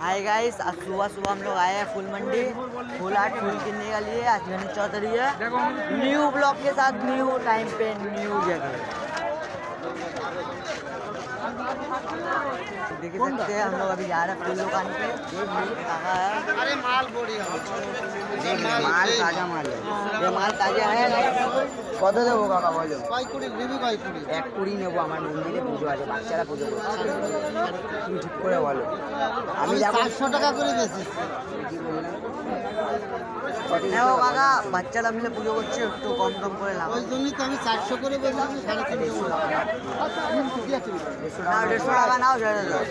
Hi guys, आज सुबह सुबह हम लोग आए हैं फूल मंडी। फूल किनने के लिए। आज गणेश चौधरी है। न्यू ब्लॉक के साथ न्यू टाइम पे न्यू जगह देख सकते हैं। हम लोग अभी जा रहे हैं फूल दुकान पे। अरे माल माल ताजा माल है। ये माल ताजा है। কত দেবো কাকা বলো? কয় কুড়ি নেবি? কয় কুড়ি? 1 কুড়ি নেবো। আমার মন্দিরে পুজো আছে, বাচ্চারা পুজো করছে। তুমি ঠিক করে বলো। আমি 400 টাকা করে বেশি। দেখো কাকা, বাচ্চারা মিলে পুজো করছে, একটু কম কম করে লাভ। ওই জন্যই তো আমি 400 করে বেশি। 350 টাকা। নাও 150 টাকা নাও, ছেড়ে দাও।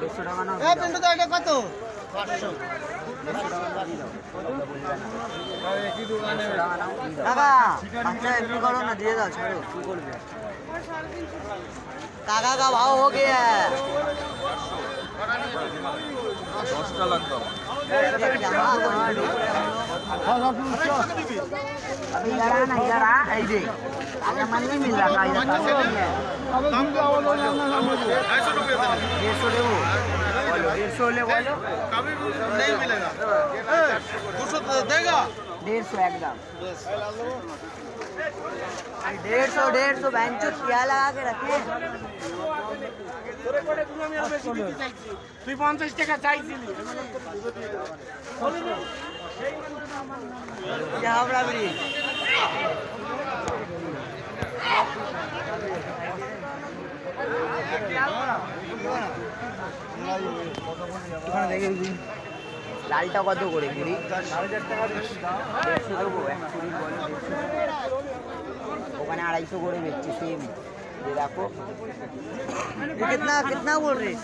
150 টাকা নাও। এই পিন্টু দা, এটা কত? 500। কাকা বাচ্চা এমনি করো না, দিয়ে দাও, ছাড়ো। কি করবে? काका का भाव हो गया है। 10 টা লাগবে। अभी इधर आना, इधर आ। ऐसे आगे मन नहीं मिल रहा। 150 रुपये। 150 ले बोलो। कभी नहीं मिलेगा। 200 देगा? 150 एकदम। 150 बेंचो क्या लगा के रखे। তুই 50 টাকা চাইছিলি। হাওড়া ব্রিজ। লালটা কত করে কুড়ি? 150 দেবো। 1 কুড়ি বলো। ওখানে 250 করে বেচছে সেম। ये देखो, ये कितना बोल रही है?